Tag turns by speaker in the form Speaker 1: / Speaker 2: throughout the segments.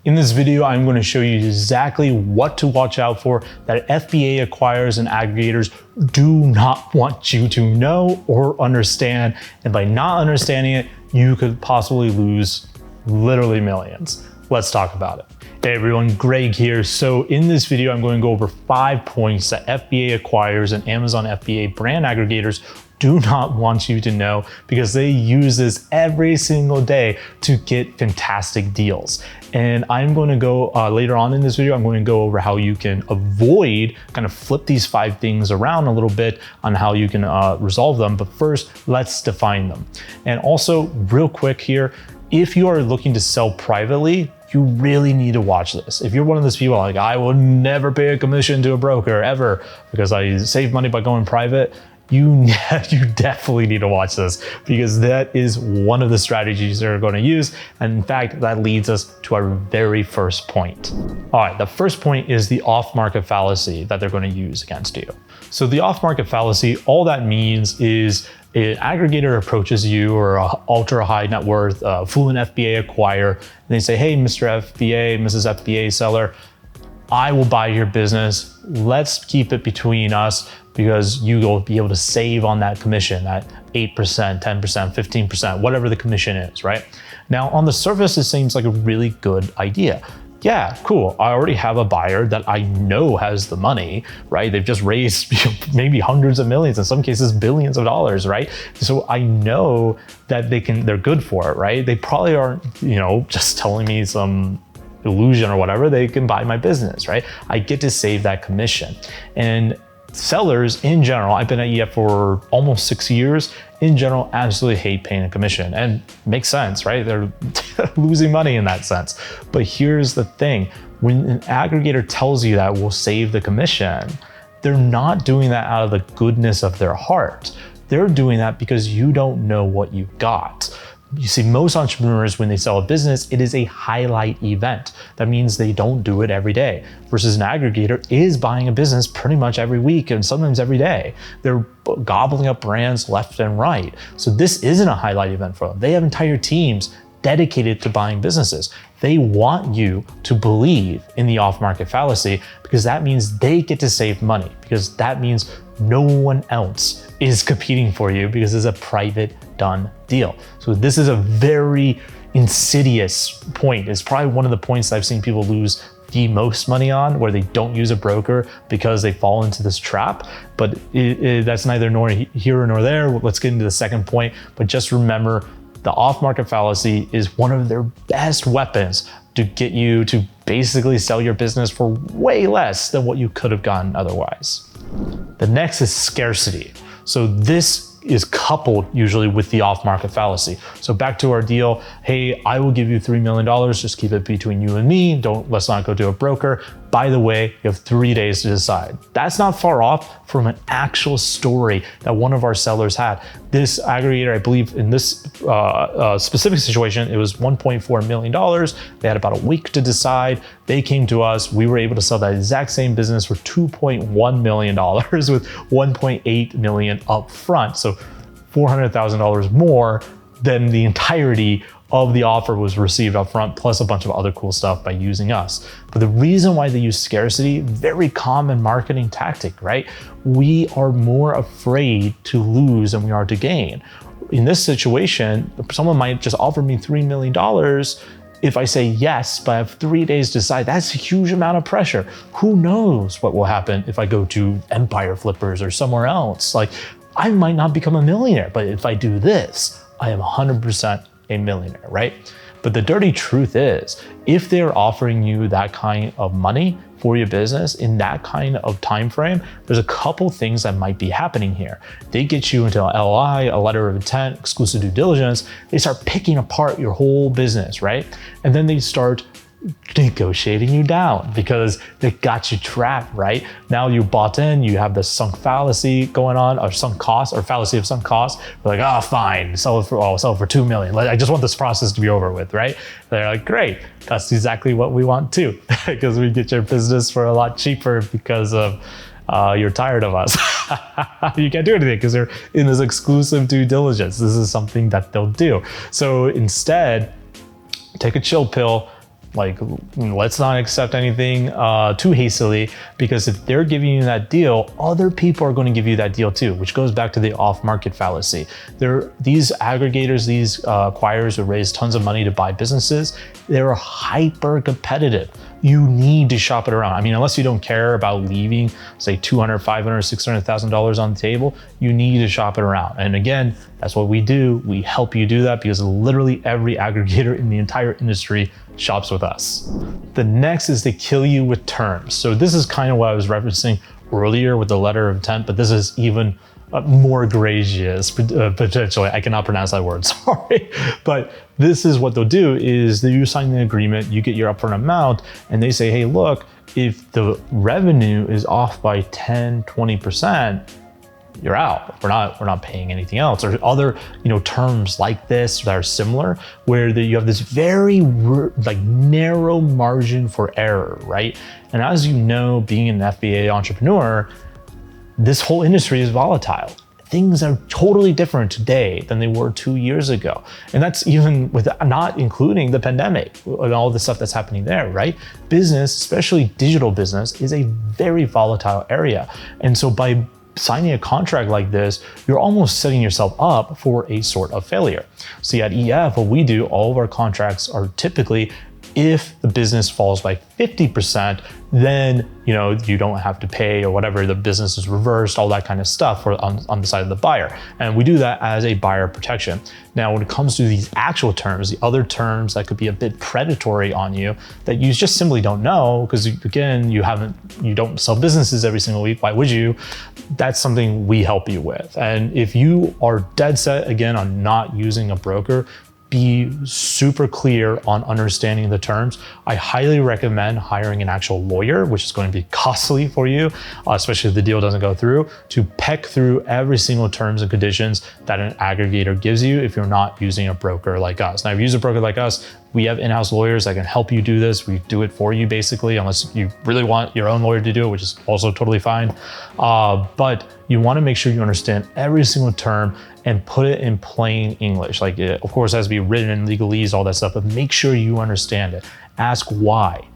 Speaker 1: In this video, I'm going to show you exactly what to watch out for that FBA acquirers and aggregators do not want you to know or understand. And by not understanding it, you could possibly lose literally millions. Let's talk about it. Hey everyone, Greg here. So in this video, I'm going to go over 5 points that FBA acquirers and Amazon FBA brand aggregators do not want you to know, because they use this every single day to get fantastic deals. And I'm going to go later on in this video, I'm going to go over how you can avoid, kind of flip these 5 things around a little bit on how you can resolve them. But first, let's define them. And also real quick here, if you are looking to sell privately, you really need to watch this. If you're one of those people like, I will never pay a commission to a broker ever because I save money by going private, you definitely need to watch this, because that is one of the strategies they're going to use. And in fact, that leads us to our very first point. All right, the first point is the off-market fallacy that they're going to use against you. So the off-market fallacy, all that means is an aggregator approaches you, or an ultra high net worth, affluent FBA acquirer, and they say, hey, Mr. FBA, Mrs. FBA seller, I will buy your business. Let's keep it between us, because you will be able to save on that commission at 8%, 10%, 15%, whatever the commission is, right? Now, on the surface, it seems like a really good idea. Yeah, cool. I already have a buyer that I know has the money, right? They've just raised maybe hundreds of millions, in some cases billions of dollars, right? So I know that they're good for it, right? They probably aren't, just telling me some illusion or whatever. They can buy my business, right? I get to save that commission. And sellers in general, I've been at EF for almost 6 years, in general, absolutely hate paying a commission. And makes sense, right? They're losing money in that sense. But here's the thing, when an aggregator tells you that we'll save the commission, they're not doing that out of the goodness of their heart. They're doing that because you don't know what you got. You see, most entrepreneurs, when they sell a business, it is a highlight event. That means they don't do it every day. Versus an aggregator is buying a business pretty much every week and sometimes every day. They're gobbling up brands left and right. So this isn't a highlight event for them. They have entire teams dedicated to buying businesses. They want you to believe in the off-market fallacy, because that means they get to save money, because that means no one else is competing for you, because it's a private done deal. So this is a very insidious point. It's probably one of the points I've seen people lose the most money on, where they don't use a broker because they fall into this trap. But that's neither here nor there. Let's get into the second point. But just remember, the off-market fallacy is one of their best weapons to get you to basically sell your business for way less than what you could have gotten otherwise. The next is scarcity. So this is coupled usually with the off-market fallacy. So back to our deal, hey, I will give you $3 million, just keep it between you and me. Let's not go to a broker. By the way, you have 3 days to decide. That's not far off from an actual story that one of our sellers had. This aggregator, I believe in this specific situation, it was $1.4 million. They had about a week to decide. They came to us. We were able to sell that exact same business for $2.1 million with $1.8 million up front. So $400,000 more than the entirety of the offer was received up front, plus a bunch of other cool stuff by using us. But the reason why they use scarcity, very common marketing tactic, right? We are more afraid to lose than we are to gain. In this situation, someone might just offer me $3 million. If I say yes, but I have 3 days to decide, that's a huge amount of pressure. Who knows what will happen if I go to Empire Flippers or somewhere else? Like, I might not become a millionaire, but if I do this, I am 100% a millionaire, right? But the dirty truth is, if they're offering you that kind of money for your business in that kind of time frame, there's a couple things that might be happening here. They get you into an LOI, a letter of intent, exclusive due diligence. They start picking apart your whole business, right? And then they start negotiating you down because they got you trapped, right? Now you bought in, you have the sunk fallacy going on, or sunk cost, or fallacy of sunk cost. They're like, oh, fine, sell it for 2 million. I just want this process to be over with, right? They're like, great, that's exactly what we want too, because we get your business for a lot cheaper because of you're tired of us. You can't do anything because they're in this exclusive due diligence. This is something that they'll do. So instead, take a chill pill, Like, let's not accept anything too hastily, because if they're giving you that deal, other people are going to give you that deal too, which goes back to the off-market fallacy. These aggregators, these acquirers who raise tons of money to buy businesses, they're hyper competitive. You need to shop it around. I mean, unless you don't care about leaving, say, $200,000, $500,000, $600,000 on the table, you need to shop it around. And again, that's what we do. We help you do that because literally every aggregator in the entire industry shops with us. The next is to kill you with terms. So this is kind of what I was referencing earlier with the letter of intent, but this is even more egregious, potentially. I cannot pronounce that word, sorry. But this is what they'll do is you sign the agreement, you get your upfront amount, and they say, hey, look, if the revenue is off by 10, 20%, you're out. We're not paying anything else. Or other, terms like this that are similar, where you have this very narrow margin for error, right? And as you know, being an FBA entrepreneur, this whole industry is volatile. Things are totally different today than they were 2 years ago. And that's even with not including the pandemic and all the stuff that's happening there, right? Business, especially digital business, is a very volatile area. And so by signing a contract like this, you're almost setting yourself up for a sort of failure. See, at EF, what we do, all of our contracts are typically, if the business falls by 50%, then you don't have to pay, or whatever, the business is reversed, all that kind of stuff on the side of the buyer. And we do that as a buyer protection. Now, when it comes to these actual terms, the other terms that could be a bit predatory on you that you just simply don't know, because again, you don't sell businesses every single week, why would you? That's something we help you with. And if you are dead set again on not using a broker, be super clear on understanding the terms. I highly recommend hiring an actual lawyer, which is going to be costly for you, especially if the deal doesn't go through, to peck through every single terms and conditions that an aggregator gives you if you're not using a broker like us. Now, if you use a broker like us, we have in-house lawyers that can help you do this. We do it for you basically, unless you really want your own lawyer to do it, which is also totally fine. But you want to make sure you understand every single term and put it in plain English. Like, of course, it has to be written in legalese, all that stuff, but make sure you understand it. Ask why.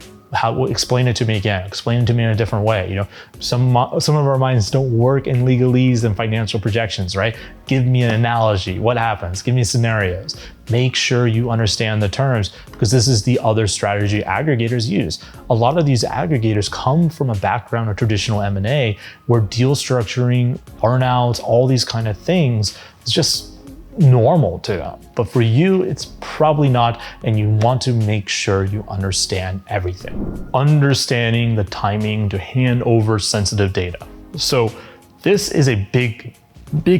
Speaker 1: Explain it to me again. Explain it to me in a different way. Some of our minds don't work in legalese and financial projections, right? Give me an analogy. What happens? Give me scenarios. Make sure you understand the terms, because this is the other strategy aggregators use. A lot of these aggregators come from a background of traditional M&A, where deal structuring, earnouts, all these kind of things is just normal to them. But for you, it's probably not, and you want to make sure you understand everything. Understanding the timing to hand over sensitive data. So this is a big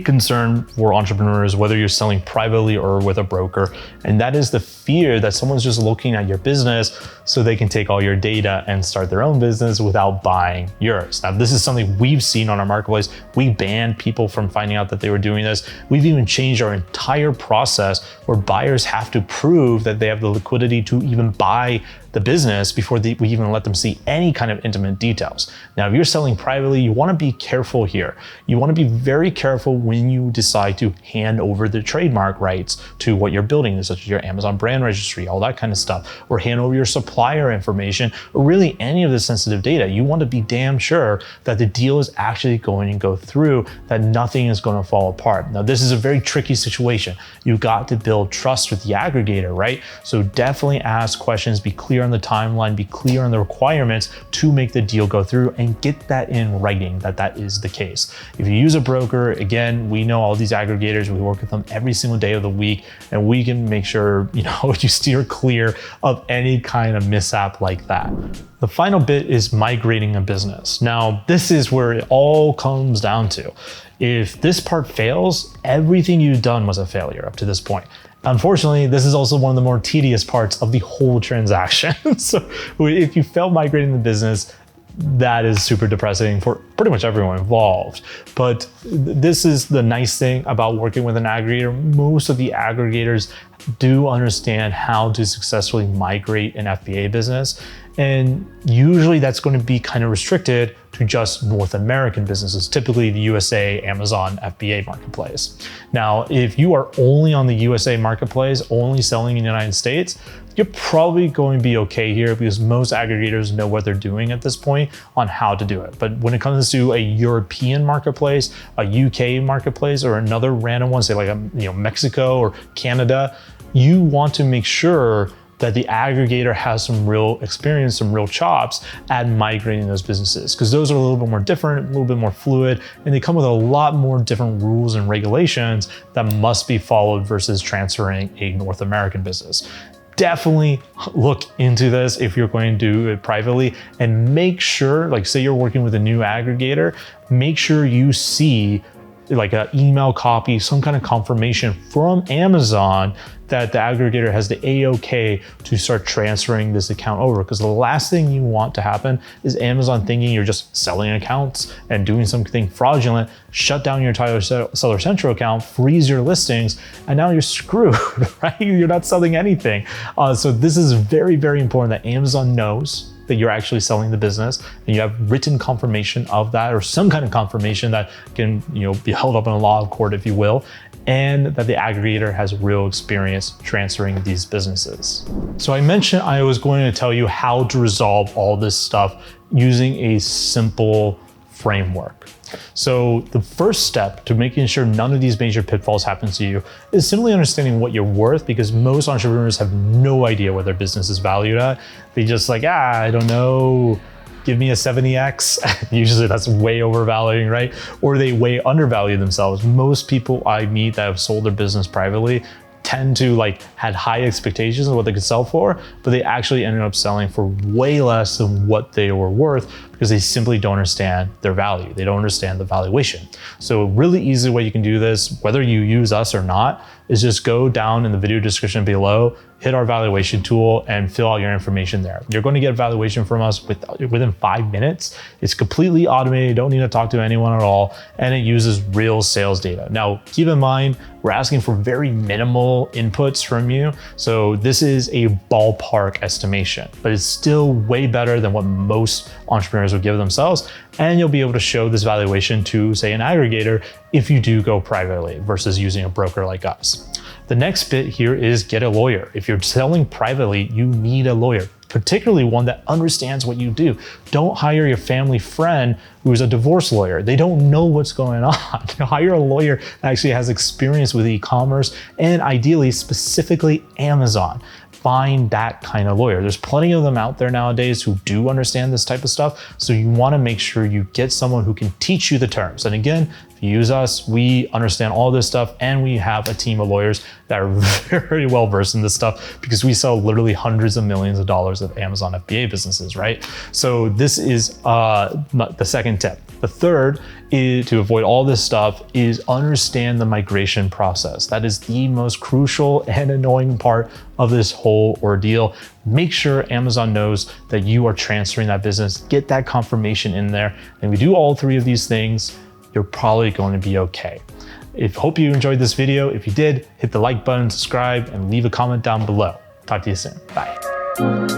Speaker 1: concern for entrepreneurs, whether you're selling privately or with a broker, and that is the fear that someone's just looking at your business so they can take all your data and start their own business without buying yours. Now, this is something we've seen on our marketplace. We banned people from finding out that they were doing this. We've even changed our entire process where buyers have to prove that they have the liquidity to even buy the business before we even let them see any kind of intimate details. Now, if you're selling privately, you want to be careful here. You want to be very careful when you decide to hand over the trademark rights to what you're building, such as your Amazon brand registry, all that kind of stuff, or hand over your supplier information, or really any of the sensitive data. You want to be damn sure that the deal is actually going to go through, that nothing is going to fall apart. Now, this is a very tricky situation. You've got to build trust with the aggregator, right? So definitely ask questions, be clear on the timeline, be clear on the requirements to make the deal go through, and get that in writing that is the case. If you use a broker, again, we know all these aggregators, we work with them every single day of the week, and we can make sure you steer clear of any kind of mishap like that. The final bit is migrating a business. Now, this is where it all comes down to. If this part fails, everything you've done was a failure up to this point. Unfortunately, this is also one of the more tedious parts of the whole transaction. So if you fail migrating the business, that is super depressing for pretty much everyone involved. But this is the nice thing about working with an aggregator. Most of the aggregators do understand how to successfully migrate an FBA business. And usually that's going to be kind of restricted to just North American businesses, typically the USA, Amazon, FBA marketplace. Now, if you are only on the USA marketplace, only selling in the United States, you're probably going to be okay here because most aggregators know what they're doing at this point on how to do it. But when it comes to a European marketplace, a UK marketplace, or another random one, say like Mexico or Canada, you want to make sure that the aggregator has some real experience, some real chops at migrating those businesses, because those are a little bit more different, a little bit more fluid, and they come with a lot more different rules and regulations that must be followed versus transferring a North American business. Definitely look into this if you're going to do it privately, and make sure, like say you're working with a new aggregator, make sure you see like an email copy, some kind of confirmation from Amazon that the aggregator has the A-OK to start transferring this account over. Because the last thing you want to happen is Amazon thinking you're just selling accounts and doing something fraudulent, shut down your entire Seller Central account, freeze your listings, and now you're screwed, right? You're not selling anything. So this is very, very important that Amazon knows that you're actually selling the business, and you have written confirmation of that, or some kind of confirmation that can be held up in a law of court, if you will, and that the aggregator has real experience transferring these businesses. So I mentioned I was going to tell you how to resolve all this stuff using a simple framework. So the first step to making sure none of these major pitfalls happen to you is simply understanding what you're worth, because most entrepreneurs have no idea what their business is valued at. They just like, I don't know, give me a 70x. Usually that's way overvaluing, right? Or they way undervalue themselves. Most people I meet that have sold their business privately tend to had high expectations of what they could sell for, but they actually ended up selling for way less than what they were worth because they simply don't understand their value. They don't understand the valuation. So a really easy way you can do this, whether you use us or not, is just go down in the video description below, hit our valuation tool, and fill out your information there. You're going to get a valuation from us within 5 minutes. It's completely automated. You don't need to talk to anyone at all, and it uses real sales data. Now, keep in mind, we're asking for very minimal inputs from you. So this is a ballpark estimation, but it's still way better than what most entrepreneurs would give themselves. And you'll be able to show this valuation to, say, an aggregator if you do go privately versus using a broker like us. The next bit here is get a lawyer. If you're selling privately, you need a lawyer, particularly one that understands what you do. Don't hire your family friend who's a divorce lawyer. They don't know what's going on. Hire a lawyer that actually has experience with e-commerce, and ideally, specifically Amazon. Find that kind of lawyer. There's plenty of them out there nowadays who do understand this type of stuff. So you want to make sure you get someone who can teach you the terms. And again, if you use us, we understand all this stuff, and we have a team of lawyers that are very well versed in this stuff because we sell literally hundreds of millions of dollars of Amazon FBA businesses, right? So this is the second tip. The third is to avoid all this stuff is understand the migration process. That is the most crucial and annoying part of this whole ordeal. Make sure Amazon knows that you are transferring that business. Get that confirmation in there. And we do all three of these things, you're probably going to be okay. Hope you enjoyed this video. If you did, hit the like button, subscribe, and leave a comment down below. Talk to you soon. Bye.